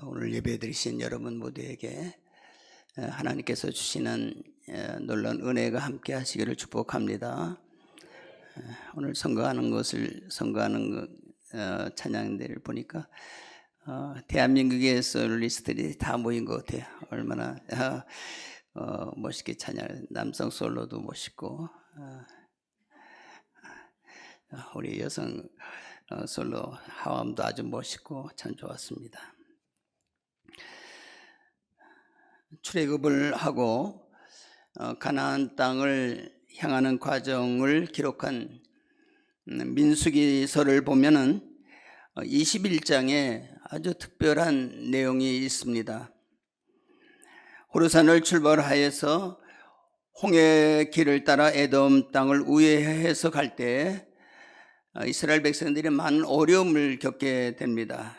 오늘 예배드리신 여러분 모두에게 하나님께서 주시는 놀라운 은혜가 함께 하시기를 축복합니다. 오늘 선거하는 찬양대를 보니까 대한민국의 솔리스트들이 다 모인 것 같아요. 얼마나 멋있게 찬양, 남성 솔로도 멋있고 우리 여성 솔로 하암도 아주 멋있고 참 좋았습니다. 출애굽을 하고 가나안 땅을 향하는 과정을 기록한 민수기서를 보면은 21장에 아주 특별한 내용이 있습니다. 호르산을 출발하여서 홍해 길을 따라 에돔 땅을 우회해서 갈 때 이스라엘 백성들이 많은 어려움을 겪게 됩니다.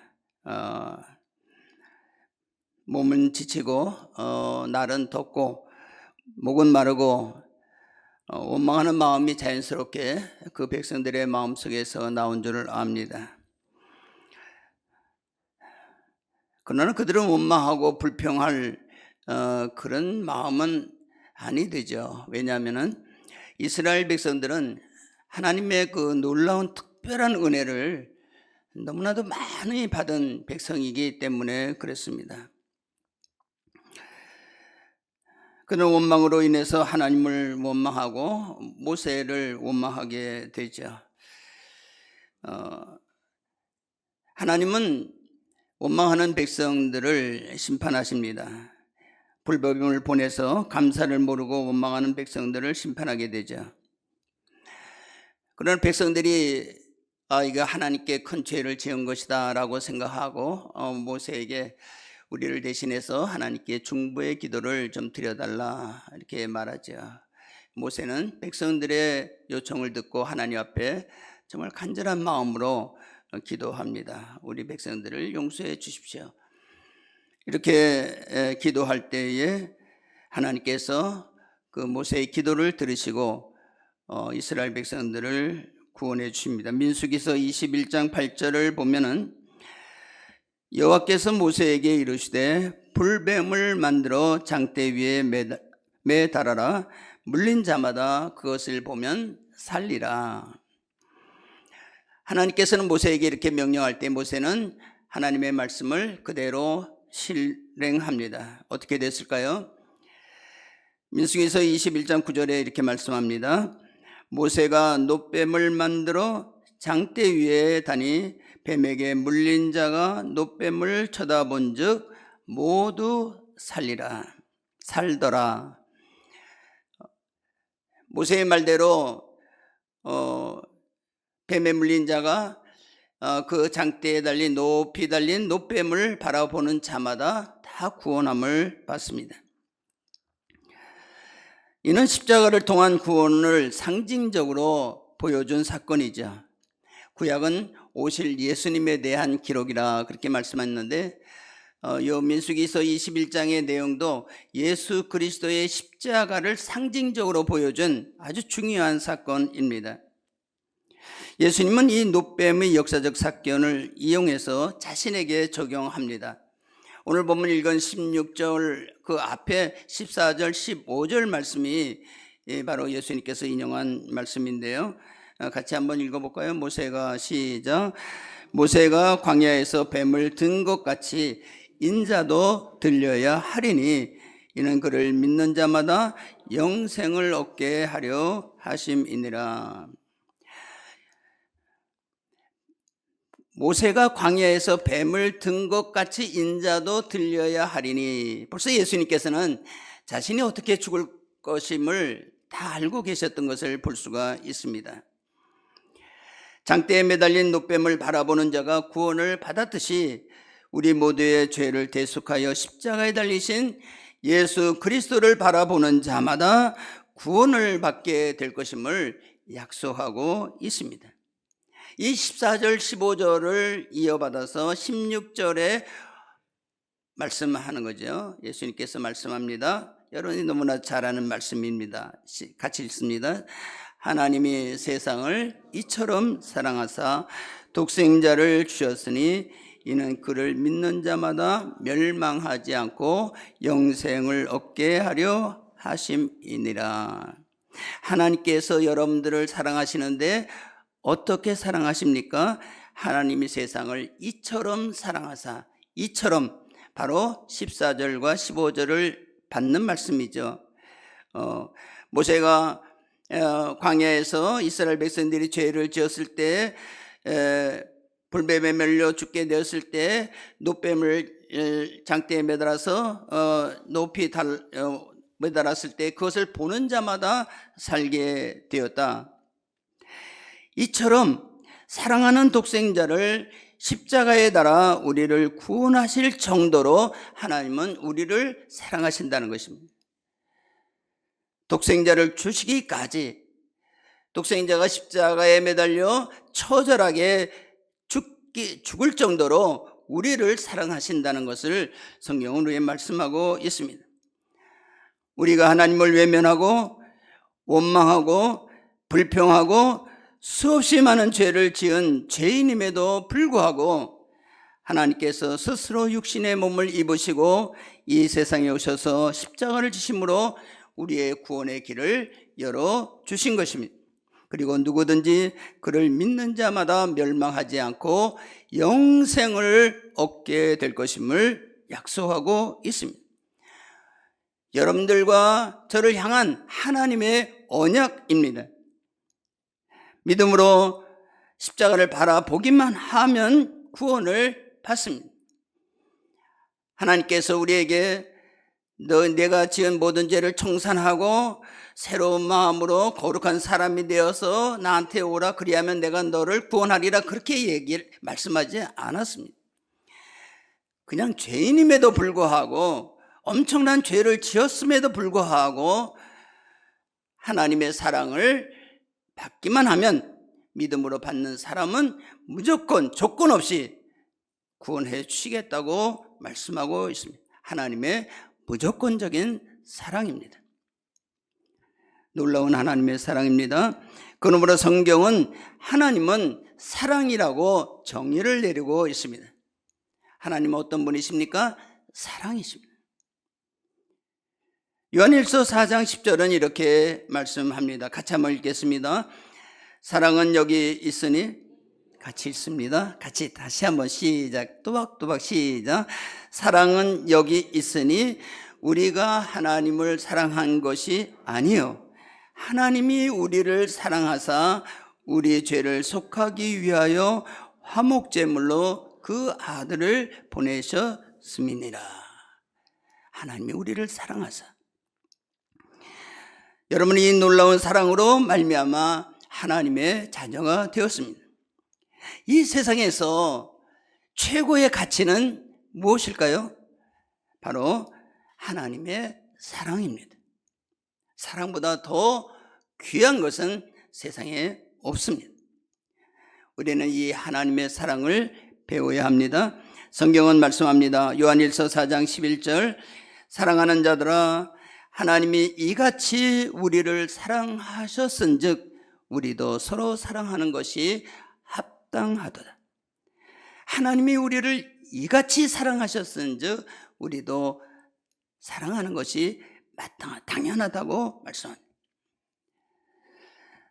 몸은 지치고 날은 덥고 목은 마르고 원망하는 마음이 자연스럽게 그 백성들의 마음속에서 나온 줄을 압니다. 그러나 그들은 원망하고 불평할 그런 마음은 아니 되죠. 왜냐하면 이스라엘 백성들은 하나님의 그 놀라운 특별한 은혜를 너무나도 많이 받은 백성이기 때문에 그렇습니다. 그런 원망으로 인해서 하나님을 원망하고 모세를 원망하게 되죠. 하나님은 원망하는 백성들을 심판하십니다. 불법임을 보내서 감사를 모르고 원망하는 백성들을 심판하게 되죠. 그런 백성들이 이거 하나님께 큰 죄를 지은 것이다 라고 생각하고 모세에게 우리를 대신해서 하나님께 중보의 기도를 좀 드려달라 이렇게 말하죠. 모세는 백성들의 요청을 듣고 하나님 앞에 정말 간절한 마음으로 기도합니다. 우리 백성들을 용서해 주십시오. 이렇게 기도할 때에 하나님께서 그 모세의 기도를 들으시고 이스라엘 백성들을 구원해 주십니다. 민수기서 21장 8절을 보면은 여호와께서 모세에게 이르시되 불뱀을 만들어 장대 위에 매달아라. 물린 자마다 그것을 보면 살리라. 하나님께서는 모세에게 이렇게 명령할 때 모세는 하나님의 말씀을 그대로 실행합니다. 어떻게 됐을까요? 민수기서 21장 9절에 이렇게 말씀합니다. 모세가 놋뱀을 만들어 장대 위에 다니 뱀에게 물린 자가 놋뱀을 쳐다본 즉 모두 살더라. 모세의 말대로 뱀에 물린 자가 그 장대에 달린 높이 달린 놋뱀을 바라보는 자마다 다 구원함을 받습니다. 이는 십자가를 통한 구원을 상징적으로 보여준 사건이죠. 구약은 오실 예수님에 대한 기록이라 그렇게 말씀했는데 요 민수기서 21장의 내용도 예수 그리스도의 십자가를 상징적으로 보여준 아주 중요한 사건입니다. 예수님은 이 놋뱀의 역사적 사건을 이용해서 자신에게 적용합니다. 오늘 본문 읽은 16절 그 앞에 14절 15절 말씀이 바로 예수님께서 인용한 말씀인데요. 같이 한번 읽어볼까요? 모세가 시작. 모세가 광야에서 뱀을 든 것 같이 인자도 들려야 하리니 이는 그를 믿는 자마다 영생을 얻게 하려 하심이니라. 모세가 광야에서 뱀을 든 것 같이 인자도 들려야 하리니 벌써 예수님께서는 자신이 어떻게 죽을 것임을 다 알고 계셨던 것을 볼 수가 있습니다. 장대에 매달린 놋뱀을 바라보는 자가 구원을 받았듯이 우리 모두의 죄를 대속하여 십자가에 달리신 예수 그리스도를 바라보는 자마다 구원을 받게 될 것임을 약속하고 있습니다. 이 14절 15절을 이어받아서 16절에 말씀하는 거죠. 예수님께서 말씀합니다. 여러분이 너무나 잘 아는 말씀입니다. 같이 읽습니다. 하나님이 세상을 이처럼 사랑하사 독생자를 주셨으니 이는 그를 믿는 자마다 멸망하지 않고 영생을 얻게 하려 하심이니라. 하나님께서 여러분들을 사랑하시는데 어떻게 사랑하십니까? 하나님이 세상을 이처럼 사랑하사, 이처럼 바로 14절과 15절을 받는 말씀이죠. 모세가 광야에서 이스라엘 백성들이 죄를 지었을 때, 불뱀에 밀려 죽게 되었을 때 노뱀을 장대에 매달아서 높이 매달았을 때 그것을 보는 자마다 살게 되었다. 이처럼 사랑하는 독생자를 십자가에 달아 우리를 구원하실 정도로 하나님은 우리를 사랑하신다는 것입니다. 독생자를 주시기까지, 독생자가 십자가에 매달려 처절하게 죽을 정도로 우리를 사랑하신다는 것을 성경은 우리에게 말씀하고 있습니다. 우리가 하나님을 외면하고 원망하고 불평하고 수없이 많은 죄를 지은 죄인임에도 불구하고 하나님께서 스스로 육신의 몸을 입으시고 이 세상에 오셔서 십자가를 지심으로 우리의 구원의 길을 열어주신 것입니다. 그리고 누구든지 그를 믿는 자마다 멸망하지 않고 영생을 얻게 될 것임을 약속하고 있습니다. 여러분들과 저를 향한 하나님의 언약입니다. 믿음으로 십자가를 바라보기만 하면 구원을 받습니다. 하나님께서 우리에게 내가 지은 모든 죄를 청산하고 새로운 마음으로 거룩한 사람이 되어서 나한테 오라, 그리하면 내가 너를 구원하리라, 그렇게 말씀하지 않았습니다. 그냥 죄인임에도 불구하고, 엄청난 죄를 지었음에도 불구하고 하나님의 사랑을 받기만 하면, 믿음으로 받는 사람은 무조건 조건 없이 구원해 주시겠다고 말씀하고 있습니다. 하나님의 무조건적인 사랑입니다. 놀라운 하나님의 사랑입니다. 그러므로 성경은 하나님은 사랑이라고 정의를 내리고 있습니다. 하나님은 어떤 분이십니까? 사랑이십니다. 요한일서 4장 10절은 이렇게 말씀합니다. 같이 한번 읽겠습니다. 사랑은 여기 있으니, 같이 읽습니다. 같이 다시 한번 시작, 또박또박 시작. 사랑은 여기 있으니 우리가 하나님을 사랑한 것이 아니요 하나님이 우리를 사랑하사 우리 죄를 속하기 위하여 화목제물로 그 아들을 보내셨음이니라. 하나님이 우리를 사랑하사, 여러분이 이 놀라운 사랑으로 말미암아 하나님의 자녀가 되었습니다. 이 세상에서 최고의 가치는 무엇일까요? 바로 하나님의 사랑입니다. 사랑보다 더 귀한 것은 세상에 없습니다. 우리는 이 하나님의 사랑을 배워야 합니다. 성경은 말씀합니다. 요한일서 4장 11절, 사랑하는 자들아 하나님이 이같이 우리를 사랑하셨은즉 우리도 서로 사랑하는 것이 합당하도다. 하나님이 우리를 이같이 사랑하셨은즉 우리도 사랑하는 것이 당연하다고 말씀합니다.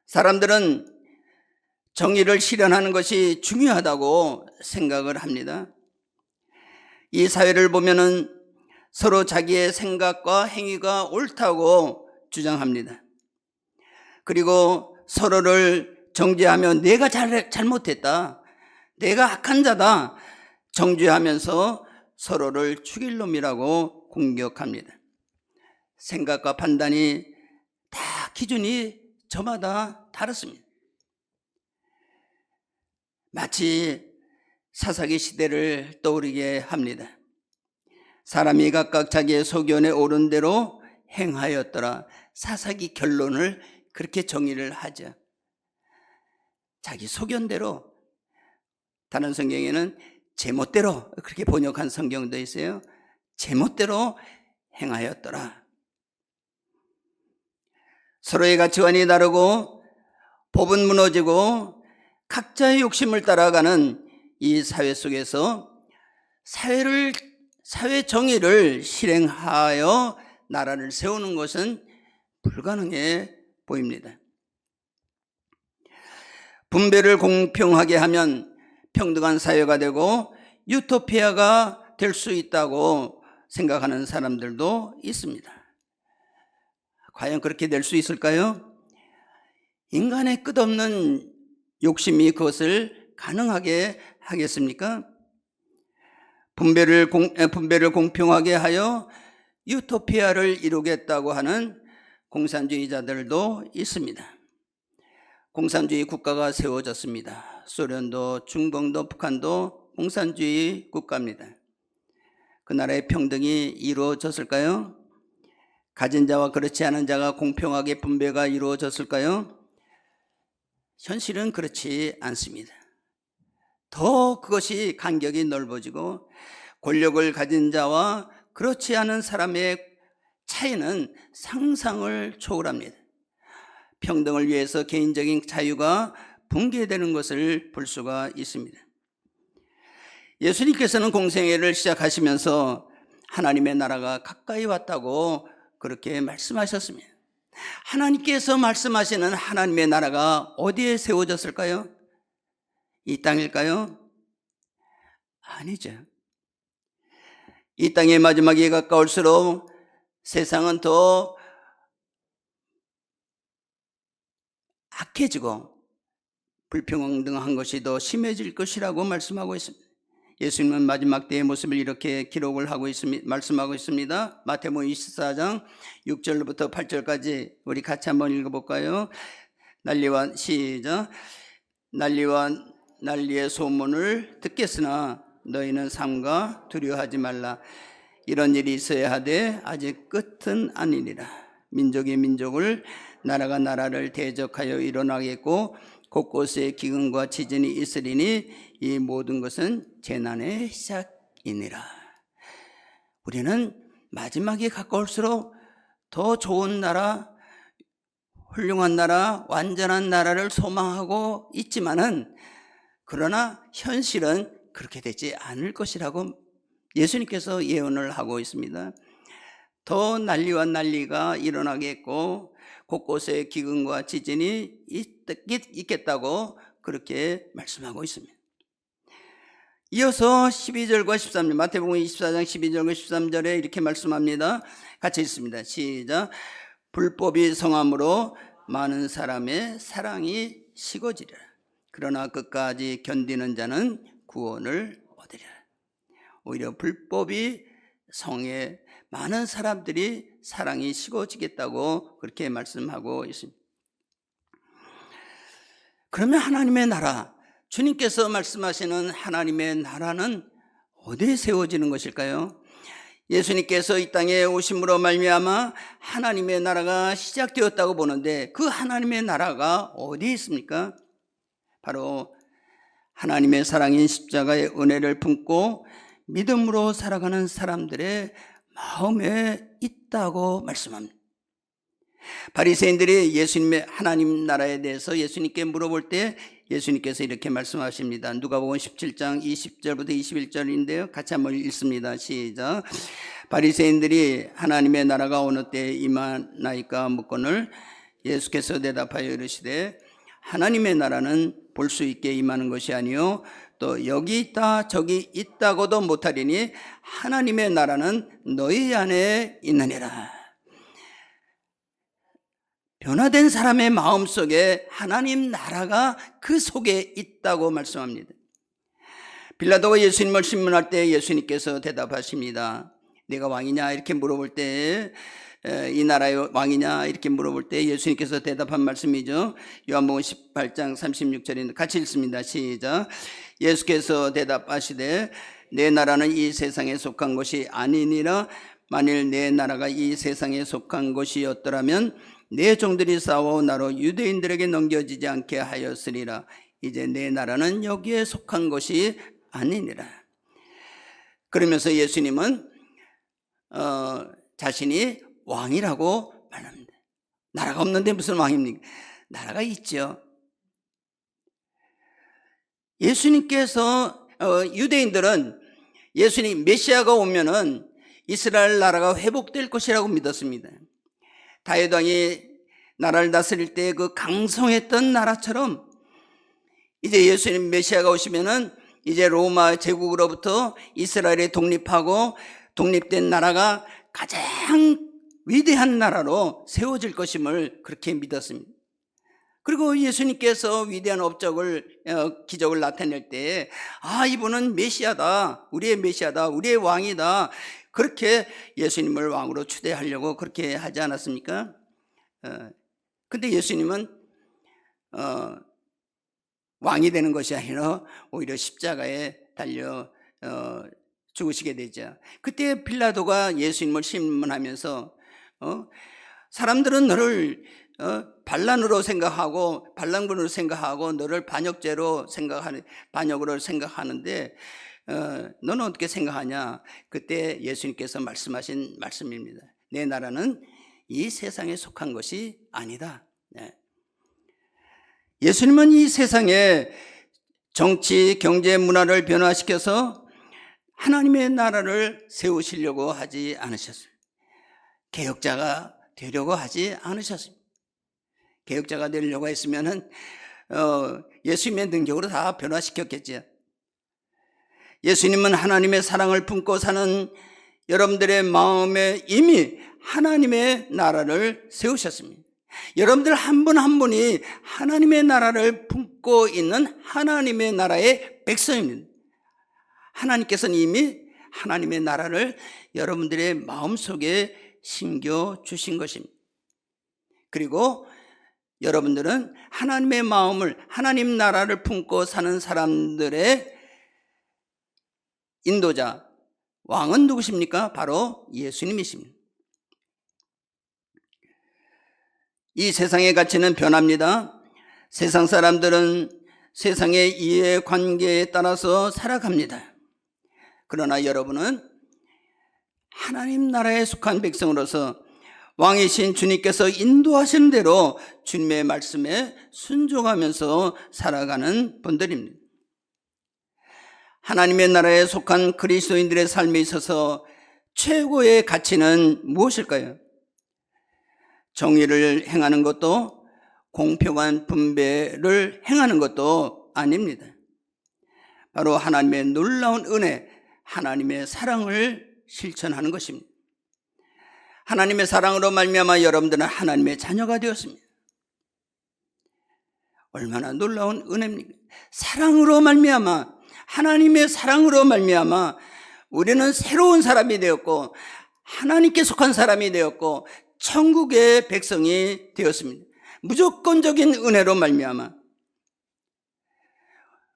사람들은 정의를 실현하는 것이 중요하다고 생각을 합니다. 이 사회를 보면은 서로 자기의 생각과 행위가 옳다고 주장합니다. 그리고 서로를 정죄하며 내가 잘못했다, 내가 악한 자다 정죄하면서 서로를 죽일 놈이라고 공격합니다. 생각과 판단이 다 기준이 저마다 다릅니다. 마치 사사기 시대를 떠오르게 합니다. 사람이 각각 자기의 소견에 옳은 대로 행하였더라. 사사기 결론을 그렇게 정의를 하죠. 자기 소견대로, 다른 성경에는 제멋대로 그렇게 번역한 성경도 있어요. 제멋대로 행하였더라. 서로의 가치관이 다르고 법은 무너지고 각자의 욕심을 따라가는 이 사회 속에서 사회 정의를 실행하여 나라를 세우는 것은 불가능해 보입니다. 분배를 공평하게 하면 평등한 사회가 되고 유토피아가 될 수 있다고 생각하는 사람들도 있습니다. 과연 그렇게 될 수 있을까요? 인간의 끝없는 욕심이 그것을 가능하게 하겠습니까? 분배를 공평하게 하여 유토피아를 이루겠다고 하는 공산주의자들도 있습니다. 공산주의 국가가 세워졌습니다. 소련도 중동도 북한도 공산주의 국가입니다. 그 나라의 평등이 이루어졌을까요? 가진 자와 그렇지 않은 자가 공평하게 분배가 이루어졌을까요? 현실은 그렇지 않습니다. 더 그것이 간격이 넓어지고 권력을 가진 자와 그렇지 않은 사람의 차이는 상상을 초월합니다. 평등을 위해서 개인적인 자유가 붕괴되는 것을 볼 수가 있습니다. 예수님께서는 공생애를 시작하시면서 하나님의 나라가 가까이 왔다고 그렇게 말씀하셨습니다. 하나님께서 말씀하시는 하나님의 나라가 어디에 세워졌을까요? 이 땅일까요? 아니죠. 이 땅의 마지막에 가까울수록 세상은 더 악해지고 불평등한 것이 더 심해질 것이라고 말씀하고 있습니다. 예수님은 마지막 때의 모습을 이렇게 기록을 하고 있습니다. 말씀하고 있습니다. 마태복음 24장 6절부터 8절까지 우리 같이 한번 읽어볼까요? 시작. 난리와 난리의 소문을 듣겠으나 너희는 삼가 두려워하지 말라. 이런 일이 있어야 하되 아직 끝은 아니니라. 민족이 민족을 나라가 나라를 대적하여 일어나겠고 곳곳에 기근과 지진이 있으리니 이 모든 것은 재난의 시작이니라. 우리는 마지막에 가까울수록 더 좋은 나라, 훌륭한 나라, 완전한 나라를 소망하고 있지만은 그러나 현실은 그렇게 되지 않을 것이라고 예수님께서 예언을 하고 있습니다. 더 난리와 난리가 일어나겠고 곳곳에 기근과 지진이 있겠다고 그렇게 말씀하고 있습니다. 이어서 12절과 13절, 마태복음 24장 12절과 13절에 이렇게 말씀합니다. 같이 읽습니다. 시작. 불법이 성함으로 많은 사람의 사랑이 식어지리라. 그러나 끝까지 견디는 자는 구원을 얻으리라. 오히려 불법이 성에 많은 사람들이 사랑이 식어지겠다고 그렇게 말씀하고 있습니다. 그러면 하나님의 나라, 주님께서 말씀하시는 하나님의 나라는 어디에 세워지는 것일까요? 예수님께서 이 땅에 오심으로 말미암아 하나님의 나라가 시작되었다고 보는데 그 하나님의 나라가 어디에 있습니까? 바로 하나님의 사랑인 십자가의 은혜를 품고 믿음으로 살아가는 사람들의 마음에 있다고 말씀합니다. 바리새인들이 예수님의 하나님 나라에 대해서 예수님께 물어볼 때 예수님께서 이렇게 말씀하십니다. 누가복음 17장 20절부터 21절인데요. 같이 한번 읽습니다. 시작. 바리새인들이 하나님의 나라가 어느 때에 임하나이까 묻거늘 예수께서 대답하여 이르시되 하나님의 나라는 볼 수 있게 임하는 것이 아니요 또 여기 있다 저기 있다고도 못하리니 하나님의 나라는 너희 안에 있느니라. 변화된 사람의 마음속에 하나님 나라가 그 속에 있다고 말씀합니다. 빌라도가 예수님을 신문할 때 예수님께서 대답하십니다. 네가 왕이냐 이렇게 물어볼 때 이 나라의 왕이냐 이렇게 물어볼 때 예수님께서 대답한 말씀이죠. 요한복음 18장 36절인데 같이 읽습니다. 시작. 예수께서 대답하시되 내 나라는 이 세상에 속한 것이 아니니라. 만일 내 나라가 이 세상에 속한 것이었더라면 내 종들이 싸워 나로 유대인들에게 넘겨지지 않게 하였으리라. 이제 내 나라는 여기에 속한 것이 아니니라. 그러면서 예수님은 자신이 왕이라고 말합니다. 나라가 없는데 무슨 왕입니까? 나라가 있죠. 예수님께서 유대인들은 예수님 메시아가 오면은 이스라엘 나라가 회복될 것이라고 믿었습니다. 다윗 왕이 나라를 다스릴 때 그 강성했던 나라처럼 이제 예수님 메시아가 오시면은 이제 로마 제국으로부터 이스라엘이 독립하고 독립된 나라가 가장 위대한 나라로 세워질 것임을 그렇게 믿었습니다. 그리고 예수님께서 위대한 기적을 나타낼 때에 이분은 메시아다, 우리의 메시아다, 우리의 왕이다, 그렇게 예수님을 왕으로 추대하려고 그렇게 하지 않았습니까? 근데 예수님은 왕이 되는 것이 아니라 오히려 십자가에 달려 죽으시게 되죠. 그때 빌라도가 예수님을 심문하면서 사람들은 너를 반란으로 생각하고 반란군으로 생각하고 너를 반역으로 생각하는데 너는 어떻게 생각하냐? 그때 예수님께서 말씀하신 말씀입니다. 내 나라는 이 세상에 속한 것이 아니다. 예수님은 이 세상에 정치, 경제, 문화를 변화시켜서 하나님의 나라를 세우시려고 하지 않으셨어요. 개혁자가 되려고 하지 않으셨습니다. 개혁자가 되려고 했으면은 예수님의 능력으로 다 변화시켰겠죠. 예수님은 하나님의 사랑을 품고 사는 여러분들의 마음에 이미 하나님의 나라를 세우셨습니다. 여러분들 한 분 한 분이 하나님의 나라를 품고 있는 하나님의 나라의 백성입니다. 하나님께서는 이미 하나님의 나라를 여러분들의 마음속에 심겨주신 것입니다. 그리고 여러분들은 하나님의 마음을, 하나님 나라를 품고 사는 사람들의 인도자, 왕은 누구십니까? 바로 예수님이십니다. 이 세상의 가치는 변합니다. 세상 사람들은 세상의 이해관계에 따라서 살아갑니다. 그러나 여러분은 하나님 나라에 속한 백성으로서 왕이신 주님께서 인도하시는 대로 주님의 말씀에 순종하면서 살아가는 분들입니다. 하나님의 나라에 속한 그리스도인들의 삶에 있어서 최고의 가치는 무엇일까요? 정의를 행하는 것도 공평한 분배를 행하는 것도 아닙니다. 바로 하나님의 놀라운 은혜, 하나님의 사랑을 실천하는 것입니다. 하나님의 사랑으로 말미암아 여러분들은 하나님의 자녀가 되었습니다. 얼마나 놀라운 은혜입니까? 사랑으로 말미암아, 하나님의 사랑으로 말미암아 우리는 새로운 사람이 되었고 하나님께 속한 사람이 되었고 천국의 백성이 되었습니다. 무조건적인 은혜로 말미암아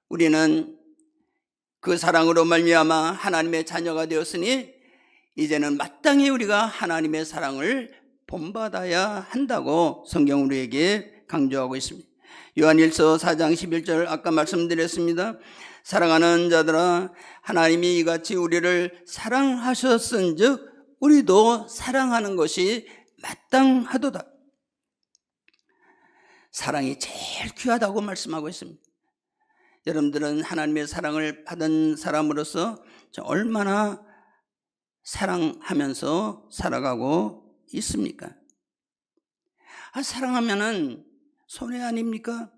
우리는 그 사랑으로 말미암아 하나님의 자녀가 되었으니 이제는 마땅히 우리가 하나님의 사랑을 본받아야 한다고 성경 우리에게 강조하고 있습니다. 요한일서 4장 11절 아까 말씀드렸습니다. 사랑하는 자들아, 하나님이 이같이 우리를 사랑하셨은즉 우리도 사랑하는 것이 마땅하도다. 사랑이 제일 귀하다고 말씀하고 있습니다. 여러분들은 하나님의 사랑을 받은 사람으로서 얼마나 사랑하면서 살아가고 있습니까? 사랑하면은 손해 아닙니까?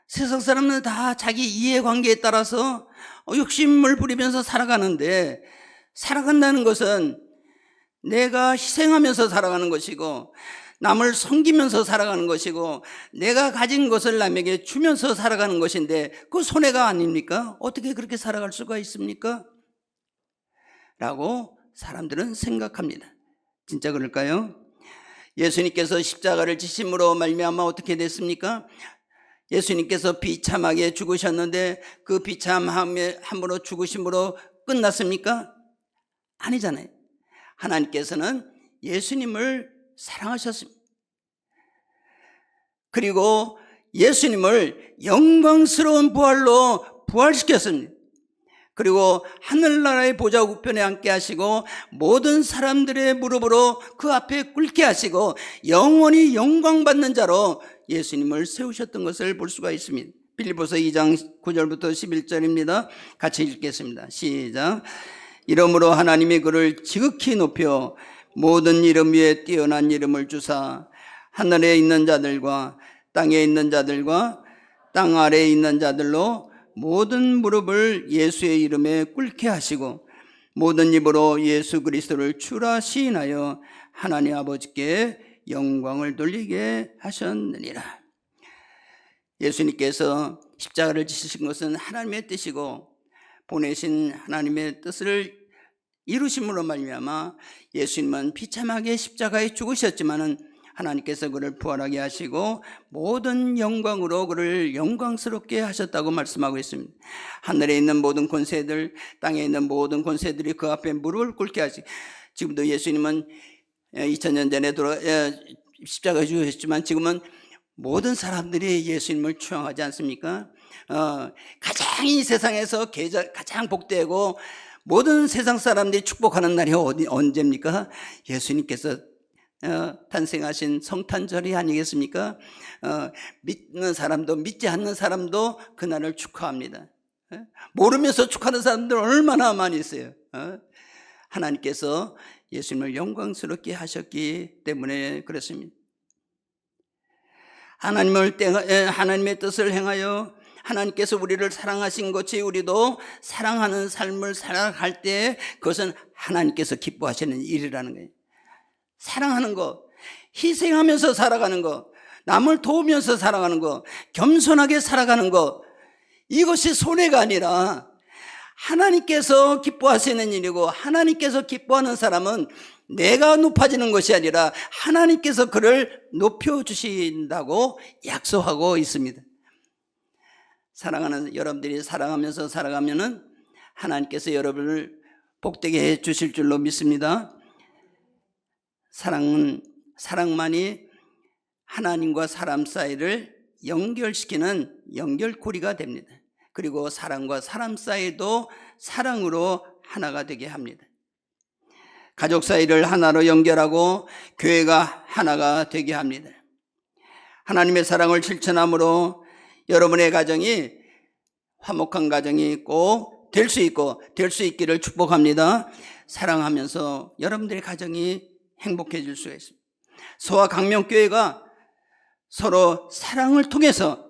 세상 사람은 다 자기 이해관계에 따라서 욕심을 부리면서 살아가는데, 살아간다는 것은 내가 희생하면서 살아가는 것이고 남을 섬기면서 살아가는 것이고 내가 가진 것을 남에게 주면서 살아가는 것인데 그 손해가 아닙니까? 어떻게 그렇게 살아갈 수가 있습니까? 라고 사람들은 생각합니다. 진짜 그럴까요? 예수님께서 십자가를 지심으로 말미암아 어떻게 됐습니까? 예수님께서 비참하게 죽으셨는데 그 비참함으로 죽으심으로 끝났습니까? 아니잖아요. 하나님께서는 예수님을 사랑하셨습니다. 그리고 예수님을 영광스러운 부활로 부활시켰습니다. 그리고 하늘나라의 보좌 우편에 앉게 하시고 모든 사람들의 무릎으로 그 앞에 꿇게 하시고 영원히 영광받는 자로 예수님을 세우셨던 것을 볼 수가 있습니다. 빌립보서 2장 9절부터 11절입니다. 같이 읽겠습니다. 시작. 이러므로 하나님이 그를 지극히 높여 모든 이름 위에 뛰어난 이름을 주사 하늘에 있는 자들과 땅에 있는 자들과 땅 아래에 있는 자들로 모든 무릎을 예수의 이름에 꿇게 하시고 모든 입으로 예수 그리스도를 주라 시인하여 하나님 아버지께 영광을 돌리게 하셨느니라. 예수님께서 십자가를 지시신 것은 하나님의 뜻이고 보내신 하나님의 뜻을 이루심으로 말미암아 예수님은 비참하게 십자가에 죽으셨지만은 하나님께서 그를 부활하게 하시고 모든 영광으로 그를 영광스럽게 하셨다고 말씀하고 있습니다. 하늘에 있는 모든 권세들, 땅에 있는 모든 권세들이 그 앞에 무릎을 꿇게 하시고, 지금도 예수님은 2000년 전에 십자가에 죽으셨지만 지금은 모든 사람들이 예수님을 추앙하지 않습니까? 가장 이 세상에서 가장 복되고 모든 세상 사람들이 축복하는 날이 언제입니까? 예수님께서 탄생하신 성탄절이 아니겠습니까? 믿는 사람도 믿지 않는 사람도 그날을 축하합니다. 모르면서 축하하는 사람들 얼마나 많이 있어요. 하나님께서 예수님을 영광스럽게 하셨기 때문에 그렇습니다. 하나님의 뜻을 행하여 하나님께서 우리를 사랑하신 것이 우리도 사랑하는 삶을 살아갈 때 그것은 하나님께서 기뻐하시는 일이라는 거예요. 사랑하는 것, 희생하면서 살아가는 것, 남을 도우면서 살아가는 것, 겸손하게 살아가는 것, 이것이 손해가 아니라 하나님께서 기뻐하시는 일이고 하나님께서 기뻐하는 사람은 내가 높아지는 것이 아니라 하나님께서 그를 높여주신다고 약속하고 있습니다. 사랑하는 여러분들이 사랑하면서 살아가면은 하나님께서 여러분을 복되게 해 주실 줄로 믿습니다. 사랑만이 하나님과 사람 사이를 연결시키는 연결고리가 됩니다. 그리고 사람과 사람 사이도 사랑으로 하나가 되게 합니다. 가족 사이를 하나로 연결하고 교회가 하나가 되게 합니다. 하나님의 사랑을 실천함으로 여러분의 가정이 화목한 가정이 꼭 될 수 있고 될 수 있기를 축복합니다. 사랑하면서 여러분들의 가정이 행복해질 수가 있습니다. 소아 강명교회가 서로 사랑을 통해서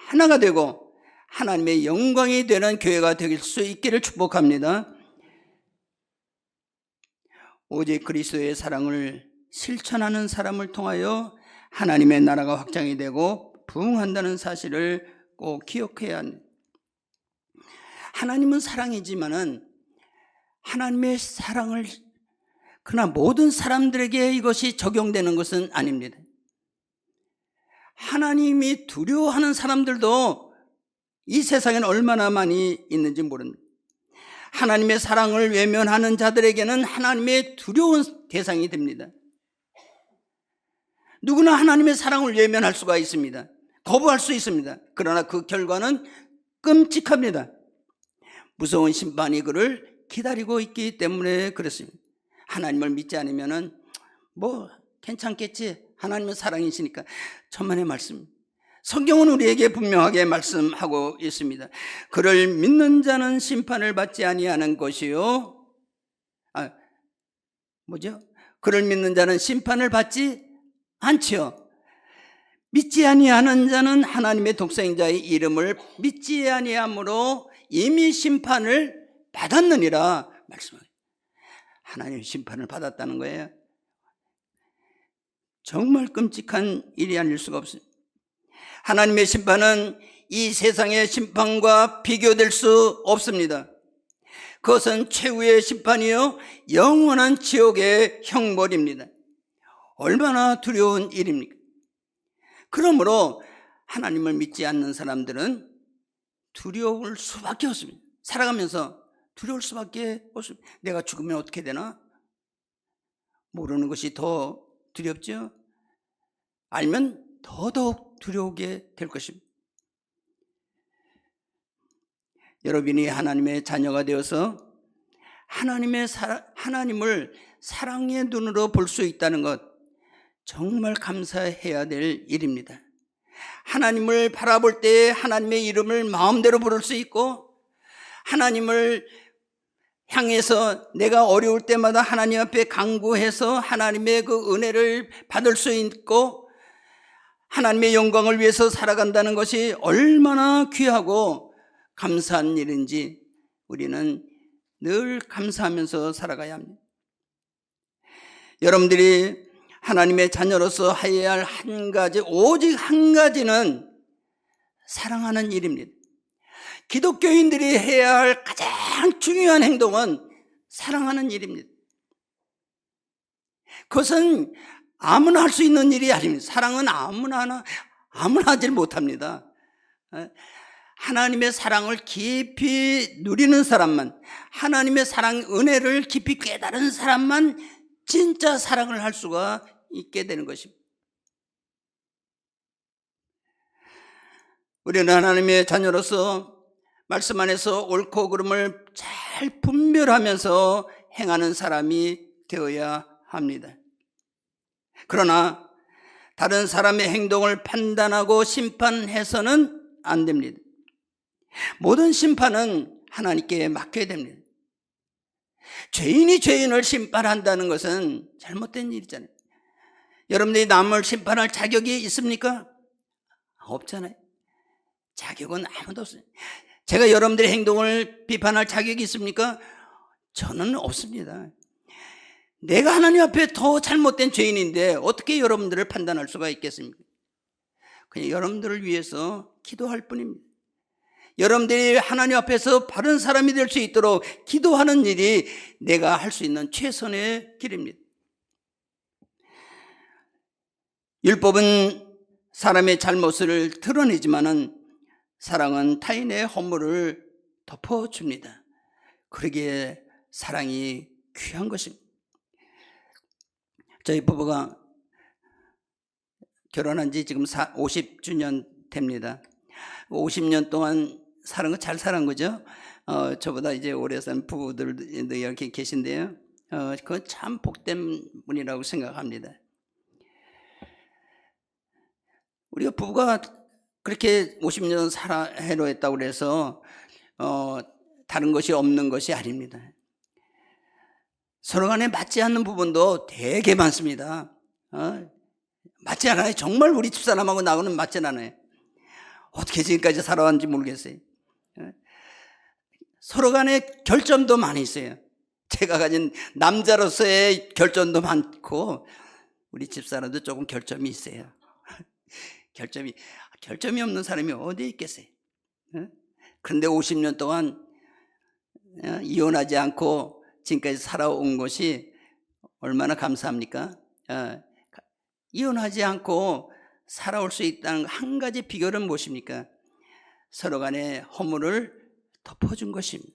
하나가 되고 하나님의 영광이 되는 교회가 될 수 있기를 축복합니다. 오직 그리스도의 사랑을 실천하는 사람을 통하여 하나님의 나라가 확장이 되고 부흥한다는 사실을 꼭 기억해야 합니다. 하나님은 사랑이지만은 하나님의 사랑을 그러나 모든 사람들에게 이것이 적용되는 것은 아닙니다. 하나님이 두려워하는 사람들도 이 세상에는 얼마나 많이 있는지 모릅니다. 하나님의 사랑을 외면하는 자들에게는 하나님의 두려운 대상이 됩니다. 누구나 하나님의 사랑을 외면할 수가 있습니다. 거부할 수 있습니다. 그러나 그 결과는 끔찍합니다. 무서운 심판이 그를 기다리고 있기 때문에 그렇습니다. 하나님을 믿지 않으면은 뭐 괜찮겠지. 하나님은 사랑이시니까. 천만의 말씀. 성경은 우리에게 분명하게 말씀하고 있습니다. 그를 믿는 자는 심판을 받지 아니하는 것이요. 그를 믿는 자는 심판을 받지 않지요. 믿지 아니하는 자는 하나님의 독생자의 이름을 믿지 아니함으로 이미 심판을 받았느니라 말씀합니다. 하나님의 심판을 받았다는 거예요. 정말 끔찍한 일이 아닐 수가 없습니다. 하나님의 심판은 이 세상의 심판과 비교될 수 없습니다. 그것은 최후의 심판이요 영원한 지옥의 형벌입니다. 얼마나 두려운 일입니까? 그러므로 하나님을 믿지 않는 사람들은 두려울 수밖에 없습니다. 살아가면서 두려울 수밖에 없습니다. 내가 죽으면 어떻게 되나? 모르는 것이 더 두렵죠? 알면 더더욱 두려우게 될 것입니다. 여러분이 하나님의 자녀가 되어서 하나님을 사랑의 눈으로 볼 수 있다는 것 정말 감사해야 될 일입니다. 하나님을 바라볼 때 하나님의 이름을 마음대로 부를 수 있고 하나님을 향해서 내가 어려울 때마다 하나님 앞에 간구해서 하나님의 그 은혜를 받을 수 있고 하나님의 영광을 위해서 살아간다는 것이 얼마나 귀하고 감사한 일인지 우리는 늘 감사하면서 살아가야 합니다. 여러분들이 하나님의 자녀로서 해야 할 한 가지, 오직 한 가지는 사랑하는 일입니다. 기독교인들이 해야 할 가장 중요한 행동은 사랑하는 일입니다. 그것은 아무나 할 수 있는 일이 아닙니다. 사랑은 아무나 하지 못합니다. 하나님의 사랑을 깊이 누리는 사람만, 하나님의 사랑 은혜를 깊이 깨달은 사람만 진짜 사랑을 할 수가 있게 되는 것입니다. 우리는 하나님의 자녀로서 말씀 안에서 옳고 그름을 잘 분별하면서 행하는 사람이 되어야 합니다. 그러나 다른 사람의 행동을 판단하고 심판해서는 안 됩니다. 모든 심판은 하나님께 맡겨야 됩니다. 죄인이 죄인을 심판한다는 것은 잘못된 일이잖아요. 여러분들이 남을 심판할 자격이 있습니까? 없잖아요. 자격은 아무도 없어요. 제가 여러분들의 행동을 비판할 자격이 있습니까? 저는 없습니다. 내가 하나님 앞에 더 잘못된 죄인인데 어떻게 여러분들을 판단할 수가 있겠습니까? 그냥 여러분들을 위해서 기도할 뿐입니다. 여러분들이 하나님 앞에서 바른 사람이 될 수 있도록 기도하는 일이 내가 할 수 있는 최선의 길입니다. 율법은 사람의 잘못을 드러내지만은 사랑은 타인의 허물을 덮어줍니다. 그러기에 사랑이 귀한 것입니다. 저희 부부가 결혼한 지 지금 50주년 됩니다. 50년 동안 사는 거 잘 살은 거죠. 저보다 이제 오래 산 부부들도 이렇게 계신데요. 그건 참 복된 분이라고 생각합니다. 우리가 부부가 그렇게 50년 해로 했다고 그래서 다른 것이 없는 것이 아닙니다. 서로 간에 맞지 않는 부분도 되게 많습니다. 맞지 않아요. 정말 우리 집사람하고 나하고는 맞지 않아요. 어떻게 지금까지 살아왔는지 모르겠어요. 서로 간에 결점도 많이 있어요. 제가 가진 남자로서의 결점도 많고 우리 집사람도 조금 결점이 있어요. 결점이 없는 사람이 어디에 있겠어요? 그런데 50년 동안 이혼하지 않고 지금까지 살아온 것이 얼마나 감사합니까? 이혼하지 않고 살아올 수 있다는 한 가지 비결은 무엇입니까? 서로 간의 허물을 덮어준 것입니다.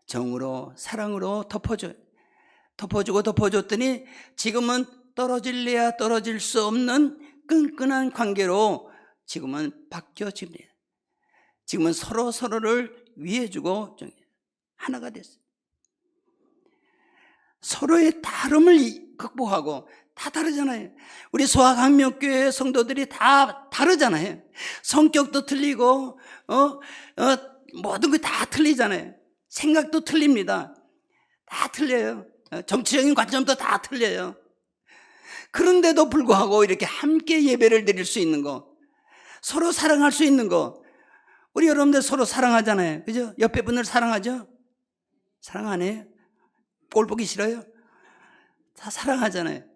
정으로 사랑으로 덮어주고 덮어줬더니 지금은 떨어질래야 떨어질 수 없는 끈끈한 관계로 지금은 바뀌어집니다. 지금은 서로를 위해주고 하나가 됐어요. 서로의 다름을 극복하고 다 다르잖아요. 우리 소아강명교회 성도들이 다 다르잖아요. 성격도 틀리고 모든 게 다 틀리잖아요. 생각도 틀립니다. 다 틀려요. 정치적인 관점도 다 틀려요. 그런데도 불구하고 이렇게 함께 예배를 드릴 수 있는 거, 서로 사랑할 수 있는 거, 우리 여러분들 서로 사랑하잖아요. 그죠? 옆에 분들 사랑하죠? 사랑 안 해요? 꼴 보기 싫어요? 다 사랑하잖아요.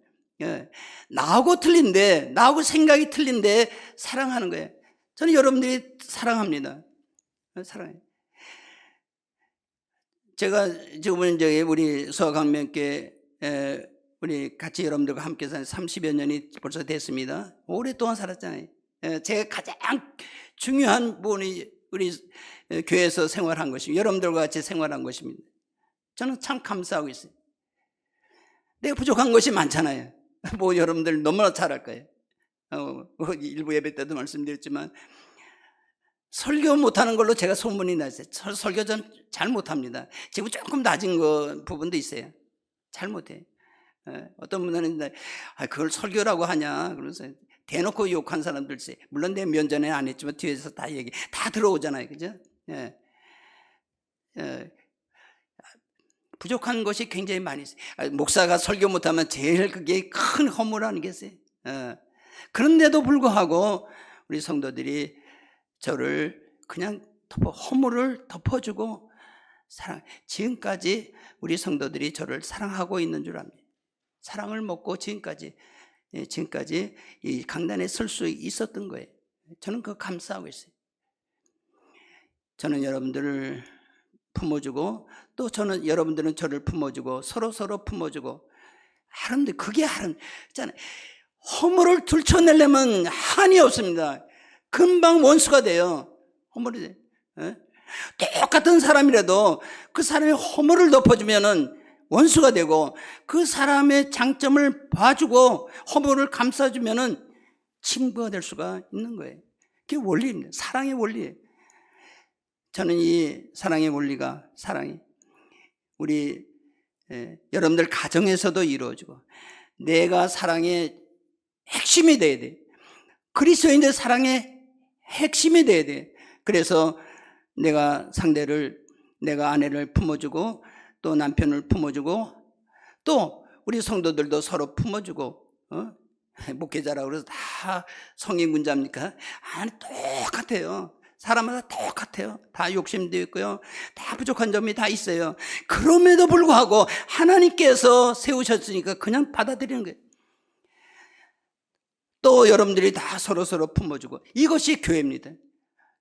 나하고 틀린데, 나하고 생각이 틀린데 사랑하는 거예요. 저는 여러분들이 사랑합니다. 사랑해요. 제가 지금은 우리 소아강명교회 우리 같이 여러분들과 함께 산 30여 년이 벌써 됐습니다. 오랫동안 살았잖아요. 제가 가장 중요한 부분이 우리 교회에서 생활한 것입니다. 여러분들과 같이 생활한 것입니다. 저는 참 감사하고 있어요. 내가 부족한 것이 많잖아요. 뭐 여러분들 너무나 잘할 거예요. 일부 예배 때도 말씀드렸지만 설교 못하는 걸로 제가 소문이 났어요. 설교 전 잘 못합니다. 지금 조금 낮은 부분도 있어요. 잘 못해요. 어떤 분들은 그걸 설교라고 하냐 그러면서 대놓고 욕한 사람들 있어요. 물론 내 면전에 안 했지만 뒤에서 다 들어오잖아요. 그죠? 부족한 것이 굉장히 많이 있어요. 목사가 설교 못하면 제일 그게 큰 허물 아니겠어요? 그런데도 불구하고 우리 성도들이 저를 그냥 허물을 덮어주고 지금까지 우리 성도들이 저를 사랑하고 있는 줄 압니다. 사랑을 먹고 지금까지 이 강단에 설 수 있었던 거예요. 저는 그거 감사하고 있어요. 저는 여러분들을 품어주고 또 저는 여러분들은 저를 품어주고 서로 품어주고 하는데 그게 있잖아요. 허물을 들춰내려면 한이 없습니다. 금방 원수가 돼요. 허물이 돼. 똑같은 사람이라도 그 사람의 허물을 덮어주면은 원수가 되고 그 사람의 장점을 봐주고 허물을 감싸주면은 친구가 될 수가 있는 거예요. 그게 원리입니다. 사랑의 원리예요. 저는 이 사랑의 원리가 우리 여러분들 가정에서도 이루어지고 내가 사랑의 핵심이 돼야 돼. 그리스도인들 사랑의 핵심이 돼야 돼. 그래서 내가 아내를 품어주고 또 남편을 품어주고 또 우리 성도들도 서로 품어주고 목회자라고 그래서 다 성인군자입니까? 아니 똑같아요. 사람마다 똑같아요. 다 욕심도 있고요. 다 부족한 점이 다 있어요. 그럼에도 불구하고 하나님께서 세우셨으니까 그냥 받아들이는 거예요. 또 여러분들이 다 서로 품어주고 이것이 교회입니다.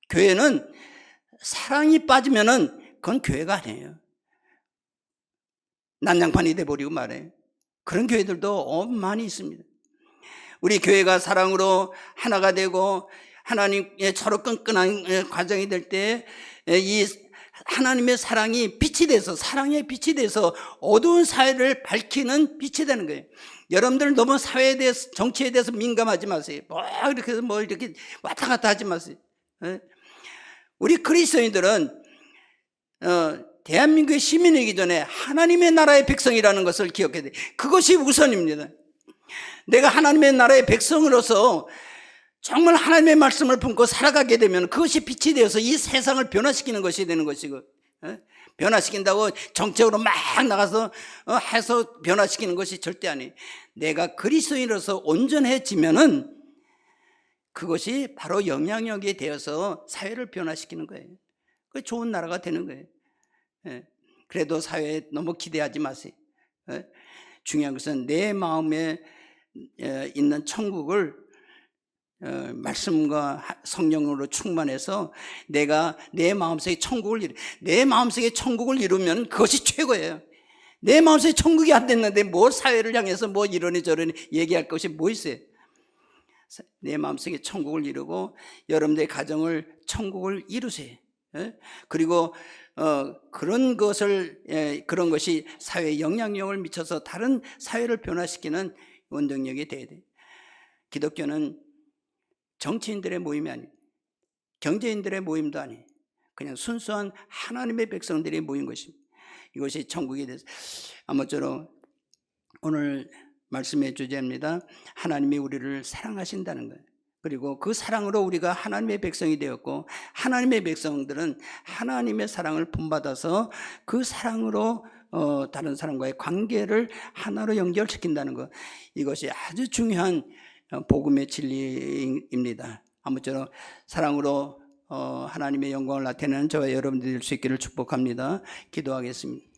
교회는 사랑이 빠지면은 그건 교회가 아니에요. 난장판이 돼버리고 말해요. 그런 교회들도 많이 있습니다. 우리 교회가 사랑으로 하나가 되고 하나님의 서로 끈끈한 과정이 될 때 이 하나님의 사랑이 빛이 돼서 사랑의 빛이 돼서 어두운 사회를 밝히는 빛이 되는 거예요. 여러분들 너무 사회에 대해서 정치에 대해서 민감하지 마세요. 이렇게 왔다 갔다 하지 마세요. 우리 그리스도인들은 대한민국의 시민이기 전에 하나님의 나라의 백성이라는 것을 기억해야 돼요. 그것이 우선입니다. 내가 하나님의 나라의 백성으로서 정말 하나님의 말씀을 품고 살아가게 되면 그것이 빛이 되어서 이 세상을 변화시키는 것이 되는 것이고, 변화시킨다고 정책으로 막 나가서 해서 변화시키는 것이 절대 아니에요. 내가 그리스도인으로서 온전해지면은 그것이 바로 영향력이 되어서 사회를 변화시키는 거예요. 그 좋은 나라가 되는 거예요. 그래도 사회에 너무 기대하지 마세요. 중요한 것은 내 마음에 있는 천국을 말씀과 성령으로 충만해서 내가 내 마음속에 천국을 이루면 그것이 최고예요. 내 마음속에 천국이 안 됐는데 뭐 사회를 향해서 뭐 이러니 저러니 얘기할 것이 뭐 있어요. 내 마음속에 천국을 이루고 여러분들의 가정을 천국을 이루세요. 그리고 그런 것이 사회에 영향력을 미쳐서 다른 사회를 변화시키는 원동력이 돼야 돼요. 기독교는 정치인들의 모임이 아니에요. 경제인들의 모임도 아니에요. 그냥 순수한 하나님의 백성들이 모인 것입니다. 이것이 천국이 돼서 아무쪼록 오늘 말씀의 주제입니다. 하나님이 우리를 사랑하신다는 거예요. 그리고 그 사랑으로 우리가 하나님의 백성이 되었고 하나님의 백성들은 하나님의 사랑을 본받아서 그 사랑으로 다른 사람과의 관계를 하나로 연결시킨다는 것, 이것이 아주 중요한 복음의 진리입니다. 아무쪼록 사랑으로 하나님의 영광을 나타내는 저와 여러분들이 될 수 있기를 축복합니다. 기도하겠습니다.